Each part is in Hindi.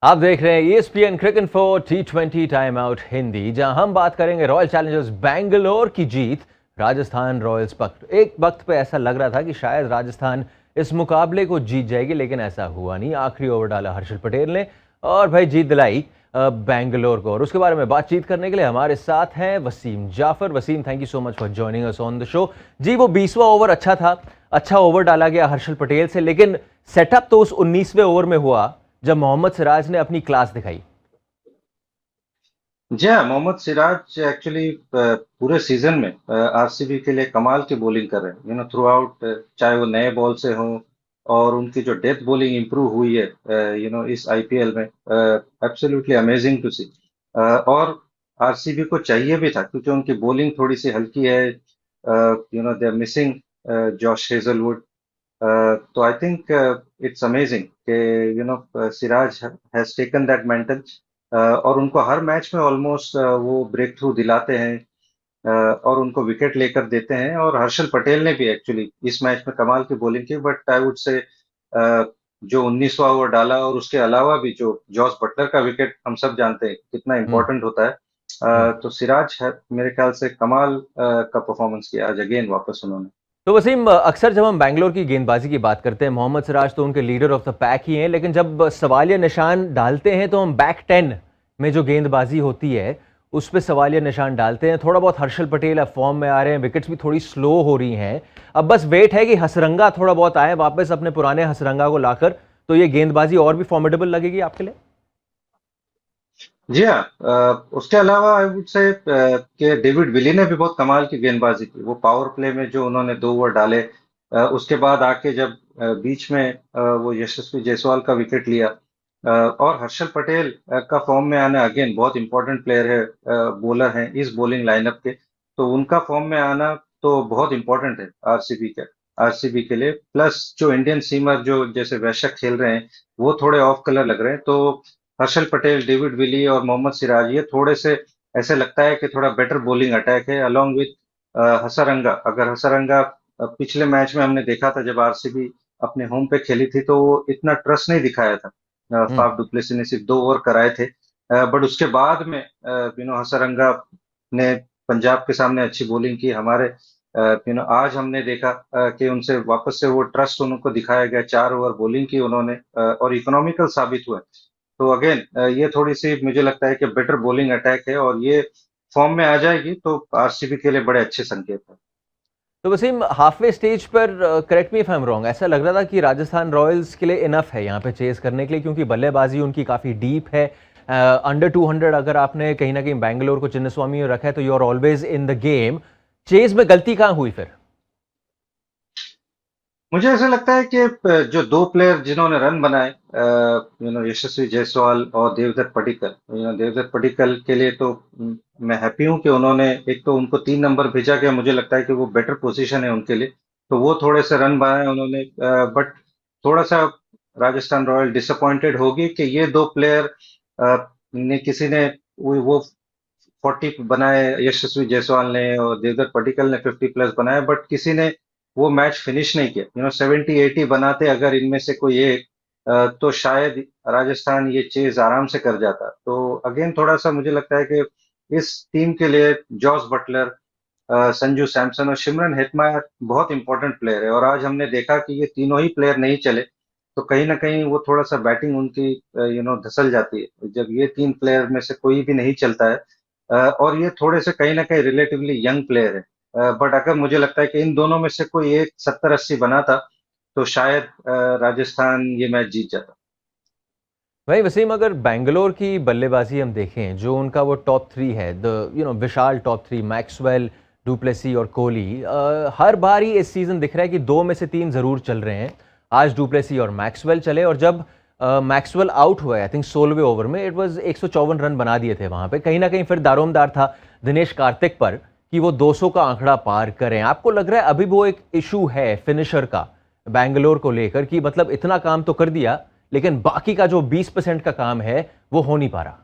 आप देख रहे हैं ESPN cricket for T20 time out Hindi, जहां हम बात करेंगे रॉयल चैलेंजर्स बैंगलोर की जीत राजस्थान रॉयल्स पर। एक वक्त पे ऐसा लग रहा था कि शायद राजस्थान इस मुकाबले को जीत जाएगी, लेकिन ऐसा हुआ नहीं। आखिरी ओवर डाला हर्षल पटेल ने और भाई जीत दिलाई बैंगलोर को। और उसके बारे में बातचीत करने के लिए हमारे साथ हैं Wasim Jaffer. Wasim, thank you so much for joining us on the show. जी, वो 20वां ओवर अच्छा था, अच्छा ओवर डाला गया हर्षल पटेल से, लेकिन सेटअप तो उस 19वें ओवर में हुआ जब मोहम्मद सिराज ने अपनी क्लास दिखाई। जी हाँ, मोहम्मद सिराज एक्चुअली पूरे सीजन में आरसीबी के लिए कमाल की बॉलिंग कर रहे हैं, थ्रू आउट। चाहे वो नए बॉल से हो और उनकी जो डेथ बॉलिंग इंप्रूव हुई है इस आईपीएल में, एब्सोल्युटली अमेजिंग टू सी। और आरसीबी को चाहिए भी था, क्योंकि उनकी बॉलिंग थोड़ी सी हल्की है। They are missing Josh Hazlewood. तो आई थिंक इट्स अमेजिंग कि Siraj has taken that mental, और उनको हर मैच में ऑलमोस्ट वो ब्रेक थ्रू दिलाते हैं, और उनको विकेट लेकर देते हैं। और हर्षल पटेल ने भी एक्चुअली इस मैच में कमाल की बॉलिंग की, बट आई वुड से जो 19वां ओवर डाला और उसके अलावा भी जो जॉस बटलर का विकेट, हम सब जानते हैं कितना हम्म। इंपॉर्टेंट होता है। हम्म। तो सिराज है, मेरे ख्याल से कमाल का परफॉर्मेंस किया आज अगेन वापस उन्होंने। तो वसीम, अक्सर जब हम बैंगलोर की गेंदबाजी की बात करते हैं, मोहम्मद सिराज तो उनके लीडर ऑफ द पैक ही हैं, लेकिन जब सवालिया निशान डालते हैं तो हम बैक 10 में जो गेंदबाजी होती है उस पर सवालिया निशान डालते हैं। थोड़ा बहुत हर्षल पटेल अब फॉर्म में आ रहे हैं, विकेट्स भी थोड़ी स्लो हो रही हैं। अब बस वेट है कि हसरंगा थोड़ा बहुत आए वापस अपने पुराने हसरंगा को लाकर, तो ये गेंदबाजी और भी फॉर्मिडेबल लगेगी आपके लिए। जी हाँ, उसके अलावा आई वुड से कि डेविड विली ने भी बहुत कमाल की गेंदबाजी की। वो पावर प्ले में जो उन्होंने 2 ओवर डाले, उसके बाद आके जब बीच में वो यशस्वी जायसवाल का विकेट लिया, और हर्षल पटेल का फॉर्म में आना अगेन बहुत इंपॉर्टेंट प्लेयर है, बॉलर हैं इस बॉलिंग लाइनअप के। तो उनका फॉर्म में आना तो बहुत इंपॉर्टेंट है आरसीबी के लिए। प्लस जो इंडियन सीमर जो जैसे वैशक खेल रहे हैं, वो थोड़े ऑफ कलर लग रहे हैं। तो हर्षल पटेल, डेविड विली और मोहम्मद सिराज, ये थोड़े से ऐसे लगता है कि थोड़ा बेटर बॉलिंग अटैक है, अलॉन्ग विथ हसरंगा। अगर हसरंगा पिछले मैच में हमने देखा था जब आरसीबी अपने होम पे खेली थी, तो वो इतना ट्रस्ट नहीं दिखाया था। हम्म। फाफ डुप्लेसी ने सिर्फ 2 ओवर कराए थे, बट उसके बाद में हसरंगा ने पंजाब के सामने अच्छी बॉलिंग की। हमारे आज हमने देखा कि उनसे वापस से वो ट्रस्ट उनको दिखाया गया। 4 ओवर बॉलिंग की उन्होंने, और इकोनॉमिकल साबित हुआ। तो अगेन ये थोड़ी सी मुझे लगता है कि बेटर बॉलिंग अटैक है, और ये फॉर्म में आ जाएगी तो आरसीबी के लिए बड़े अच्छे संकेत है। तो वसीम, हाफवे स्टेज पर, correct me if I am wrong, ऐसा लग रहा था कि राजस्थान रॉयल्स के लिए इनफ है यहाँ पे चेस करने के लिए, क्योंकि बल्लेबाजी उनकी काफ़ी डीप है। अंडर 200 अगर आपने कहीं ना कहीं बैंगलोर को चिन्नस्वामी में रखा है तो you are always in the game. Chess में गलती कहाँ हुई फिर? मुझे ऐसा लगता है कि जो 2 प्लेयर जिन्होंने रन बनाए, यशस्वी जायसवाल और देवदत्त पडिक्कल, देवदत्त पडिक्कल के लिए तो मैं हैप्पी हूं कि उन्होंने, एक तो उनको 3 नंबर भेजा गया, मुझे लगता है कि वो बेटर पोजीशन है उनके लिए। तो वो थोड़े से रन बनाए उन्होंने, बट थोड़ा सा राजस्थान रॉयल डिसअपॉइंटेड होगी कि ये 2 प्लेयर ने, किसी ने वो 40 बनाए, यशस्वी जायसवाल ने और देवदत्त पडिक्कल ने 50 प्लस बनाए, बट किसी ने वो मैच फिनिश नहीं किया। 70-80 बनाते अगर इनमें से कोई एक, तो शायद राजस्थान ये चेज आराम से कर जाता। तो अगेन थोड़ा सा मुझे लगता है कि इस टीम के लिए जॉस बटलर, संजू सैमसन और शिमरन हेटमायर बहुत इंपॉर्टेंट प्लेयर है। और आज हमने देखा कि ये तीनों ही प्लेयर नहीं चले, तो कहीं ना कहीं वो थोड़ा सा बैटिंग उनकी धसल जाती है जब ये 3 प्लेयर में से कोई भी नहीं चलता है। और ये थोड़े से कहीं ना कहीं रिलेटिवली यंग प्लेयर है, बट अगर मुझे लगता है कि इन दोनों में से कोई एक 70-80 बनाता, तो शायद राजस्थान ये मैच जीत जाता। भाई वसीम, अगर बैंगलोर की बल्लेबाजी हम देखें, जो उनका वो टॉप थ्री है, the Vishal top three, Maxwell, du Plessis और कोहली, हर बार ही इस सीजन दिख रहा है कि 2 में से 3 जरूर चल रहे हैं। आज डुप्लेसी और मैक्सवेल चले, और जब मैक्सवेल आउट हुआ आई थिंक 16वें ओवर में, इट वाज 154 रन बना दिए थे वहां पे। कहीं ना कहीं फिर दारोमदार था दिनेश कार्तिक पर कि वो 200 का आंकड़ा पार करें। आपको लग रहा है अभी वो एक इशू है फिनिशर का बैंगलोर को लेकर, कि मतलब इतना काम तो कर दिया लेकिन बाकी का जो 20% का काम है वो हो नहीं पा रहा?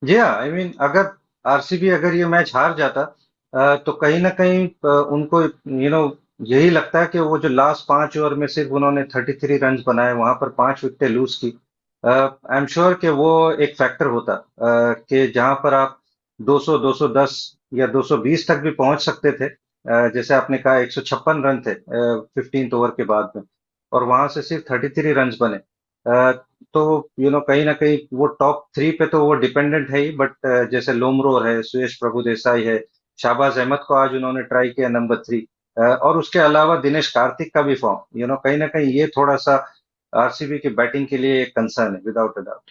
जी हाँ, आई मीन अगर आरसीबी अगर ये मैच हार जाता, तो कहीं ना कहीं उनको यही लगता है कि वो जो लास्ट 5 ओवर में सिर्फ उन्होंने 33 रन बनाए, वहां पर 5 विकेटें लूज की। आई एम श्योर कि वो एक फैक्टर होता कि जहां पर आप 200, 210 या 220 तक भी पहुंच सकते थे। जैसे आपने कहा 156 रन थे 15th ओवर के बाद में, और वहां से सिर्फ 33 रन्स बने। तो कहीं ना कहीं वो टॉप 3 पे तो वो डिपेंडेंट है ही, बट जैसे लोमरोर है, सुयश प्रभु देसाई है, शाहबाज अहमद को आज उन्होंने ट्राई किया नंबर 3, और उसके अलावा दिनेश कार्तिक का भी फॉर्म कहीं ना कहीं ये थोड़ा सा आरसीबी की बैटिंग के लिए एक कंसर्न है, without a doubt.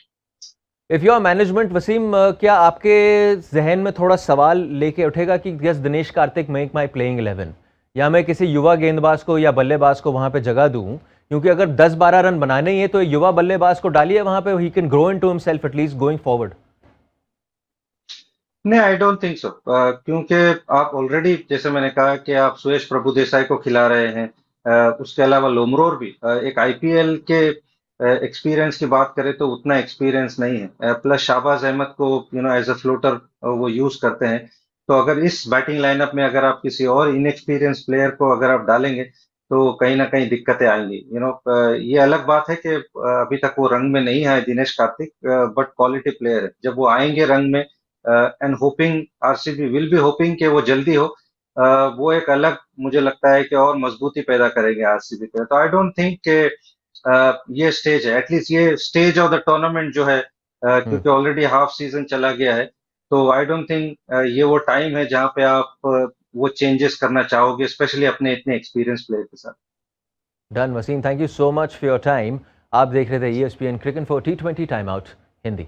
If your management Wasim, क्या आपके जहन में थोड़ा सवाल लेके उठेगा कि yes Dinesh Karthik make my playing 11, या मैं किसी युवा गेंदबाज को या बल्लेबाज को वहां पे जगह दूं? क्योंकि अगर 10-12 रन बनाने ही है तो युवा बल्लेबाज को डालिए वहां पे, he can grow into himself at least going forward. नहीं, आई डोंट थिंक सो, क्योंकि आप ऑलरेडी जैसे मैंने कहा कि आप सुयश प्रभु देसाई को खिला रहे हैं। उसके अलावा लोमरोर भी एक आईपीएल के एक्सपीरियंस की बात करें तो उतना एक्सपीरियंस नहीं है, प्लस शाहबाज अहमद को एज अ फ्लोटर वो यूज करते हैं। तो अगर इस बैटिंग लाइनअप में अगर आप किसी और इनएक्सपीरियंस प्लेयर को अगर आप डालेंगे तो कहीं ना कहीं दिक्कतें आएंगी। ये अलग बात है कि अभी तक वो रंग में नहीं है Dinesh Karthik, but quality player है। जब वो आएंगे रंग में, and hopping RCB will be hopping कि वो जल्दी हो, वो एक अलग मुझे लगता है कि और मजबूती पैदा करेंगे आरसीबी पे। तो आई डोंट थिंक कि ये स्टेज है, एटलीस्ट ये स्टेज ऑफ द टूर्नामेंट जो है, क्योंकि ऑलरेडी हाफ सीजन चला गया है। तो आई डोंट थिंक ये वो टाइम है जहां पे आप वो चेंजेस करना चाहोगे, स्पेशली अपने इतने एक्सपीरियंस प्लेयर के साथ। Done Wasim, thank you so much for your time. आप देख रहे थे ESPN cricket for T20 time out Hindi.